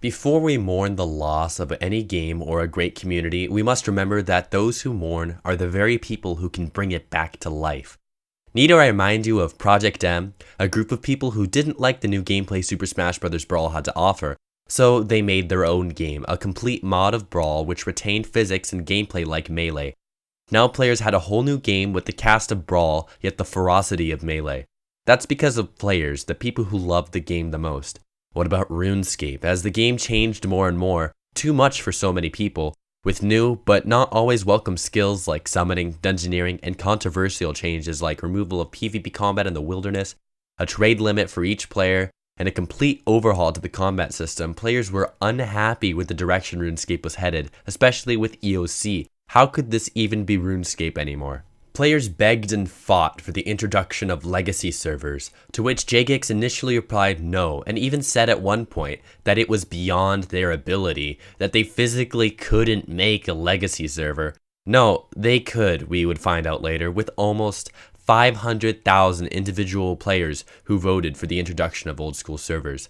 Before we mourn the loss of any game or a great community, we must remember that those who mourn are the very people who can bring it back to life. Need I remind you of Project M, a group of people who didn't like the new gameplay Super Smash Bros. Brawl had to offer, so they made their own game, a complete mod of Brawl which retained physics and gameplay like Melee. Now players had a whole new game with the cast of Brawl, yet the ferocity of Melee. That's because of players, the people who loved the game the most. What about RuneScape? As the game changed more and more, too much for so many people, with new but not always welcome skills like summoning, dungeoneering, and controversial changes like removal of PvP combat in the wilderness, a trade limit for each player, and a complete overhaul to the combat system, players were unhappy with the direction RuneScape was headed, especially with EOC. How could this even be RuneScape anymore? Players begged and fought for the introduction of legacy servers, to which Jagex initially replied no, and even said at one point that it was beyond their ability, that they physically couldn't make a legacy server. No, they could, we would find out later, with almost 500,000 individual players who voted for the introduction of old school servers.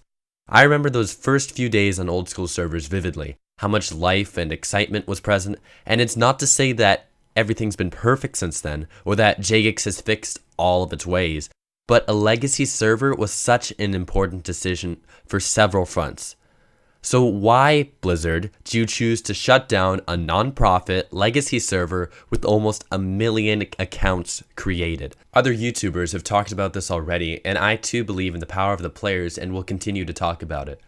I remember those first few days on old school servers vividly, how much life and excitement was present, and it's not to say that everything's been perfect since then, or that Jagex has fixed all of its ways, but a legacy server was such an important decision for several fronts. So why, Blizzard, do you choose to shut down a non-profit legacy server with almost 1 million accounts created? Other YouTubers have talked about this already, and I too believe in the power of the players and will continue to talk about it.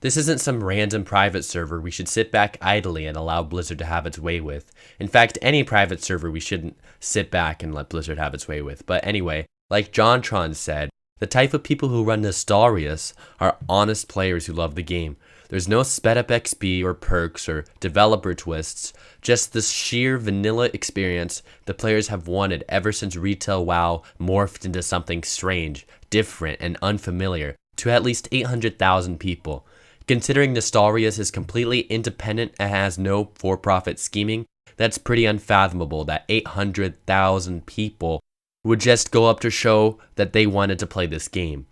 This isn't some random private server we should sit back idly and allow Blizzard to have its way with. In fact, any private server we shouldn't sit back and let Blizzard have its way with. But anyway, like JonTron said, the type of people who run Nostalrius are honest players who love the game. There's no sped up XP or perks or developer twists, just this sheer vanilla experience the players have wanted ever since retail WoW morphed into something strange, different, and unfamiliar to at least 800,000 people. Considering Nostalrius is completely independent and has no for-profit scheming, that's pretty unfathomable that 800,000 people would just go up to show that they wanted to play this game.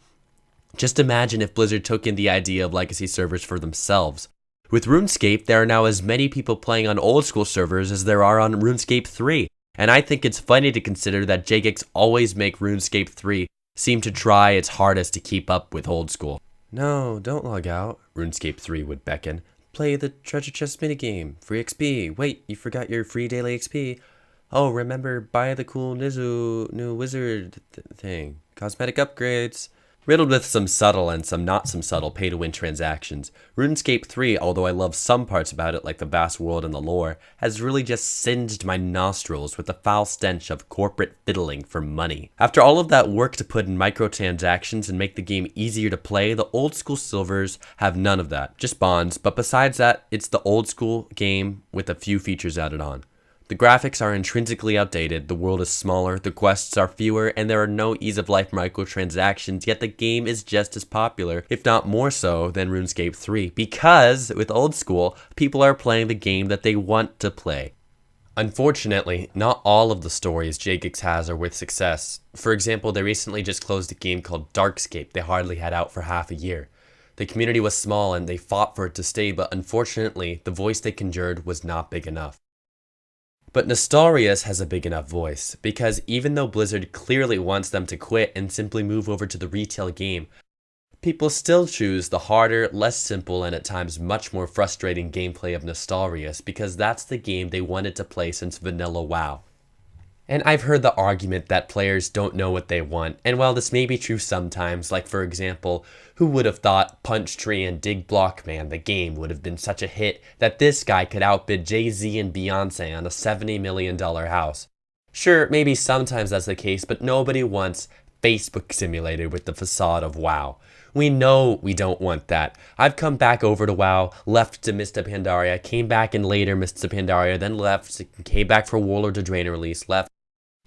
Just imagine if Blizzard took in the idea of legacy servers for themselves. With RuneScape, there are now as many people playing on old school servers as there are on RuneScape 3, and I think it's funny to consider that Jagex always make RuneScape 3 seem to try its hardest to keep up with old school. No, don't log out, RuneScape 3 would beckon. Play the treasure chest minigame, free XP. Wait, you forgot your free daily XP. Oh, remember, buy the cool new wizard thing. Cosmetic upgrades. Riddled with some subtle and some not some subtle pay-to-win transactions, RuneScape 3, although I love some parts about it like the vast world and the lore, has really just singed my nostrils with the foul stench of corporate fiddling for money. After all of that work to put in microtransactions and make the game easier to play, the old school servers have none of that, just bonds, but besides that, it's the old school game with a few features added on. The graphics are intrinsically outdated, the world is smaller, the quests are fewer, and there are no ease-of-life microtransactions, yet the game is just as popular, if not more so, than RuneScape 3, because, with old school, people are playing the game that they want to play. Unfortunately, not all of the stories Jagex has are with success. For example, they recently just closed a game called Darkscape they hardly had out for half a year. The community was small and they fought for it to stay, but unfortunately, the voice they conjured was not big enough. But Nostalrius has a big enough voice, because even though Blizzard clearly wants them to quit and simply move over to the retail game, people still choose the harder, less simple, and at times much more frustrating gameplay of Nostalrius because that's the game they wanted to play since vanilla WoW. And I've heard the argument that players don't know what they want, and while this may be true sometimes, like for example, who would have thought Punch Tree and Dig Block Man the game would have been such a hit that this guy could outbid Jay-Z and Beyonce on a $70 million house? Sure, maybe sometimes that's the case, but nobody wants Facebook simulated with the facade of WoW. We know we don't want that. I've come back over to WoW, left to Mists of Pandaria, came back in later Mists of Pandaria, then left, came back for Warlords of Draenor release, left,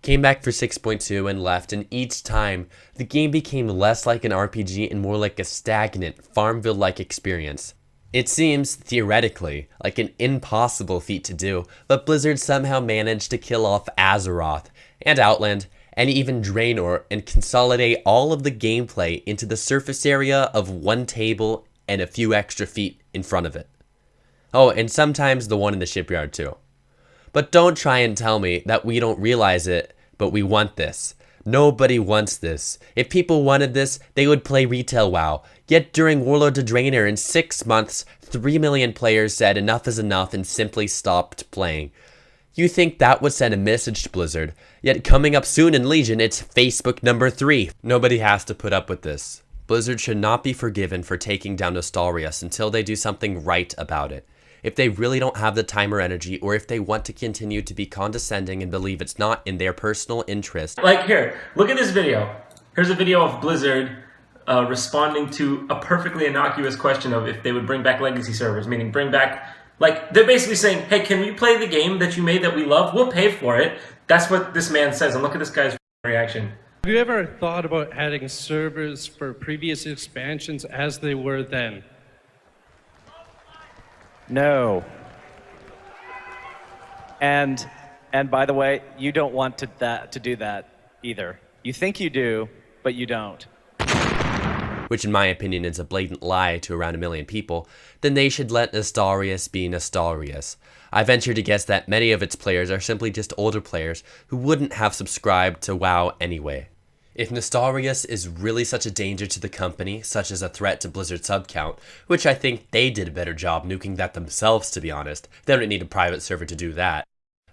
came back for 6.2 and left, and each time, the game became less like an RPG and more like a stagnant, Farmville-like experience. It seems, theoretically, like an impossible feat to do, but Blizzard somehow managed to kill off Azeroth, and Outland, and even Draenor, and consolidate all of the gameplay into the surface area of one table and a few extra feet in front of it. Oh, and sometimes the one in the shipyard too. But don't try and tell me that we don't realize it, but we want this. Nobody wants this. If people wanted this, they would play retail WoW. Yet during Warlords of Draenor in 6 months, 3 million players said enough is enough and simply stopped playing. You think that would send a message to Blizzard, yet coming up soon in Legion, it's Facebook number 3. Nobody has to put up with this. Blizzard should not be forgiven for taking down Nostalrius until they do something right about it. If they really don't have the time or energy, or if they want to continue to be condescending and believe it's not in their personal interest. Like here, look at this video. Here's a video of Blizzard responding to a perfectly innocuous question of if they would bring back legacy servers, meaning bring back, like, they're basically saying, hey, can we play the game that you made that we love? We'll pay for it. That's what this man says, and look at this guy's reaction. Have you ever thought about adding servers for previous expansions as they were then? No. And by the way, you don't want to do that either. You think you do, but you don't. Which in my opinion is a blatant lie to around 1 million people, then they should let Nostalrius be Nostalrius. I venture to guess that many of its players are simply just older players who wouldn't have subscribed to WoW anyway. If Nostalrius is really such a danger to the company, such as a threat to Blizzard sub count, which I think they did a better job nuking that themselves to be honest, they don't need a private server to do that.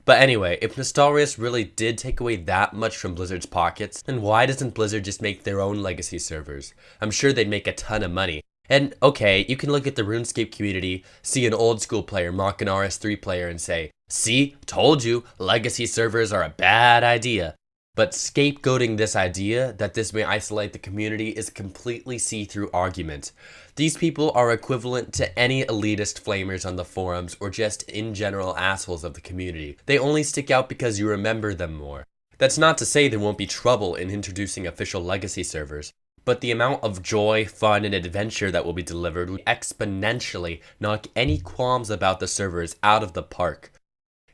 But anyway, if Nostalrius really did take away that much from Blizzard's pockets, then why doesn't Blizzard just make their own legacy servers? I'm sure they'd make a ton of money. And okay, you can look at the RuneScape community, see an old school player mock an RS3 player and say, see, told you, legacy servers are a bad idea. But scapegoating this idea that this may isolate the community is a completely see-through argument. These people are equivalent to any elitist flamers on the forums or just in general assholes of the community. They only stick out because you remember them more. That's not to say there won't be trouble in introducing official legacy servers, but the amount of joy, fun, and adventure that will be delivered will exponentially knock any qualms about the servers out of the park.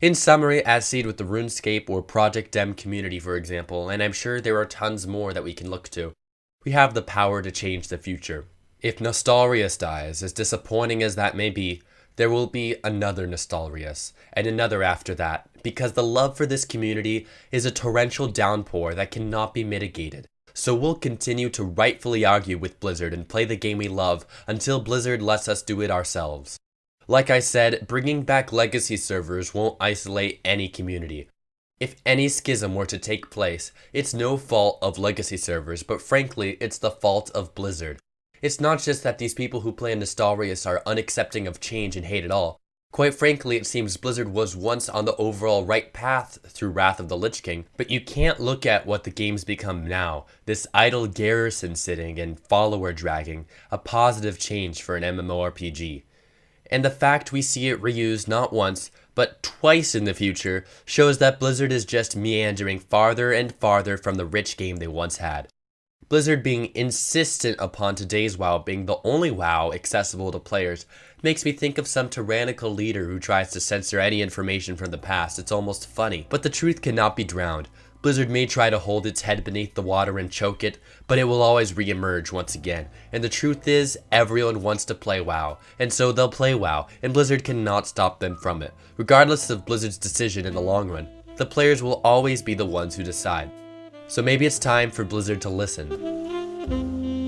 In summary, as seen with the RuneScape or Project Dem community for example, and I'm sure there are tons more that we can look to, we have the power to change the future. If Nostalrius dies, as disappointing as that may be, there will be another Nostalrius, and another after that, because the love for this community is a torrential downpour that cannot be mitigated. So we'll continue to rightfully argue with Blizzard and play the game we love until Blizzard lets us do it ourselves. Like I said, bringing back legacy servers won't isolate any community. If any schism were to take place, it's no fault of legacy servers, but frankly, it's the fault of Blizzard. It's not just that these people who play in Nostalrius are unaccepting of change and hate it all. Quite frankly, it seems Blizzard was once on the overall right path through Wrath of the Lich King, but you can't look at what the game's become now, this idle garrison sitting and follower dragging, a positive change for an MMORPG. And the fact we see it reused not once, but twice in the future, shows that Blizzard is just meandering farther and farther from the rich game they once had. Blizzard being insistent upon today's WoW being the only WoW accessible to players makes me think of some tyrannical leader who tries to censor any information from the past. It's almost funny. But the truth cannot be drowned. Blizzard may try to hold its head beneath the water and choke it, but it will always re-emerge once again. And the truth is, everyone wants to play WoW, and so they'll play WoW, and Blizzard cannot stop them from it. Regardless of Blizzard's decision in the long run, the players will always be the ones who decide. So maybe it's time for Blizzard to listen.